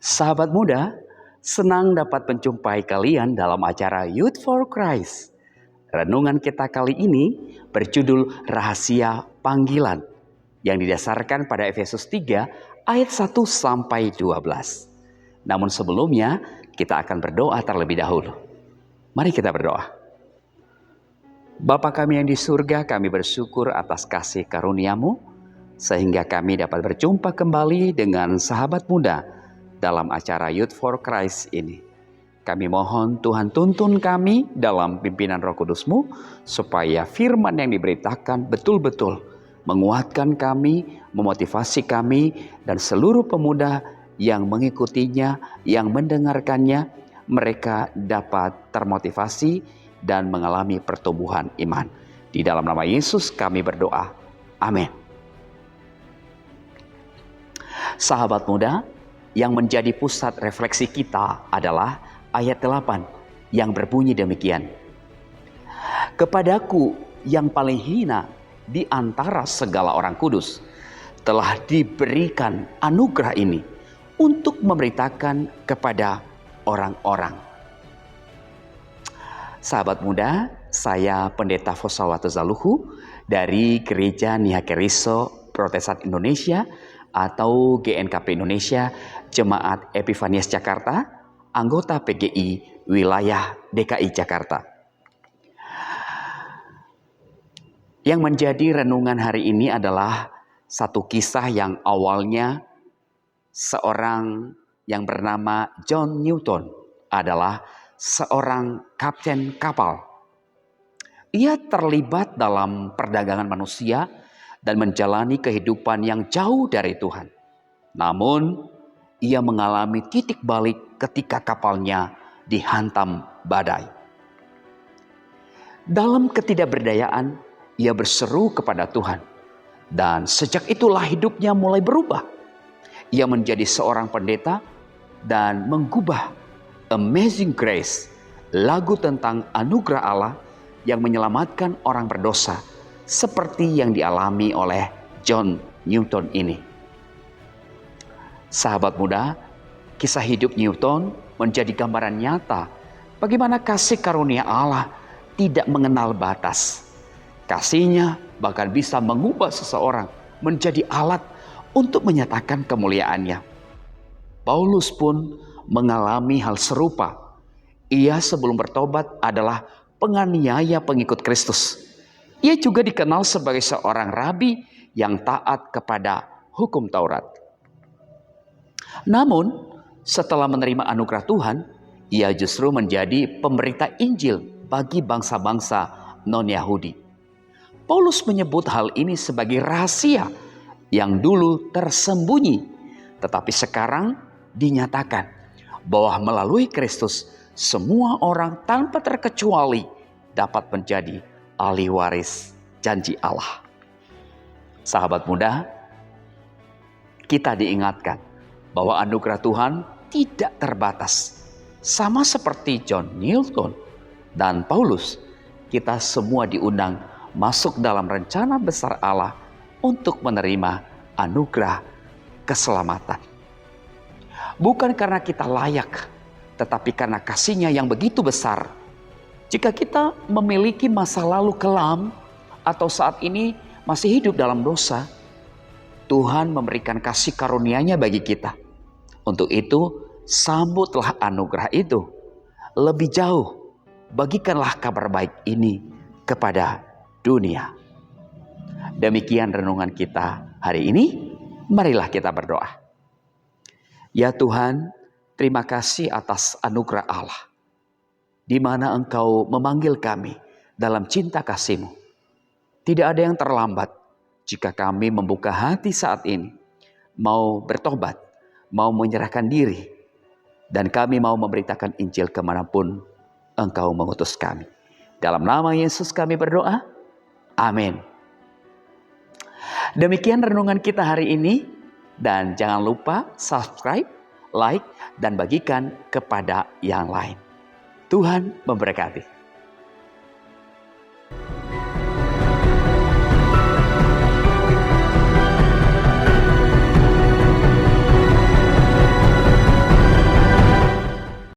Sahabat muda, senang dapat menjumpai kalian dalam acara Youth for Christ. Renungan kita kali ini berjudul Rahasia Panggilan yang didasarkan pada Efesus 3 ayat 1 sampai 12. Namun sebelumnya kita akan berdoa terlebih dahulu. Mari kita berdoa. Bapa kami yang di surga, kami bersyukur atas kasih karunia-Mu sehingga kami dapat berjumpa kembali dengan sahabat muda dalam acara Youth for Christ ini. Kami mohon Tuhan tuntun kami dalam pimpinan Roh Kudus-Mu supaya firman yang diberitakan betul-betul menguatkan kami, memotivasi kami dan seluruh pemuda yang mengikutinya, yang mendengarkannya, mereka dapat termotivasi dan mengalami pertumbuhan iman. Di dalam nama Yesus kami berdoa. Amin. Sahabat muda, yang menjadi pusat refleksi kita adalah ayat 8 yang berbunyi demikian. Kepadaku yang paling hina di antara segala orang kudus telah diberikan anugerah ini untuk memberitakan kepada orang-orang. Sahabat muda, saya Pendeta Fosawatu Zaluhu dari Gereja Nihakeriso Protestan Indonesia atau GNKP Indonesia, Jemaat Epifanias Jakarta, anggota PGI wilayah DKI Jakarta. Yang menjadi renungan hari ini adalah satu kisah yang awalnya seorang yang bernama John Newton adalah seorang kapten kapal. Ia terlibat dalam perdagangan manusia dan menjalani kehidupan yang jauh dari Tuhan. Namun, ia mengalami titik balik ketika kapalnya dihantam badai. Dalam ketidakberdayaan, ia berseru kepada Tuhan. Dan sejak itulah hidupnya mulai berubah. Ia menjadi seorang pendeta dan menggubah Amazing Grace, lagu tentang anugerah Allah yang menyelamatkan orang berdosa, seperti yang dialami oleh John Newton ini. Sahabat muda, kisah hidup Newton menjadi gambaran nyata bagaimana kasih karunia Allah tidak mengenal batas. Kasih-Nya bahkan bisa mengubah seseorang menjadi alat untuk menyatakan kemuliaan-Nya. Paulus pun mengalami hal serupa. Ia sebelum bertobat adalah penganiaya pengikut Kristus. Ia juga dikenal sebagai seorang rabi yang taat kepada hukum Taurat. Namun, setelah menerima anugerah Tuhan, ia justru menjadi pemberita Injil bagi bangsa-bangsa non-Yahudi. Paulus menyebut hal ini sebagai rahasia yang dulu tersembunyi, tetapi sekarang dinyatakan bahwa melalui Kristus semua orang tanpa terkecuali dapat menjadi ahli waris janji Allah. Sahabat muda, kita diingatkan bahwa anugerah Tuhan tidak terbatas. Sama seperti John Newton dan Paulus, kita semua diundang masuk dalam rencana besar Allah untuk menerima anugerah keselamatan. Bukan karena kita layak, tetapi karena kasih-Nya yang begitu besar. Jika kita memiliki masa lalu kelam atau saat ini masih hidup dalam dosa, Tuhan memberikan kasih karunia-Nya bagi kita. Untuk itu, sambutlah anugerah itu. Lebih jauh, bagikanlah kabar baik ini kepada dunia. Demikian renungan kita hari ini. Marilah kita berdoa. Ya Tuhan, terima kasih atas anugerah Allah, di mana Engkau memanggil kami dalam cinta kasih-Mu. Tidak ada yang terlambat jika kami membuka hati saat ini, mau bertobat, mau menyerahkan diri, dan kami mau memberitakan Injil kemanapun Engkau mengutus kami. Dalam nama Yesus kami berdoa. Amin. Demikian renungan kita hari ini, dan jangan lupa subscribe, like, dan bagikan kepada yang lain. Tuhan memberkati.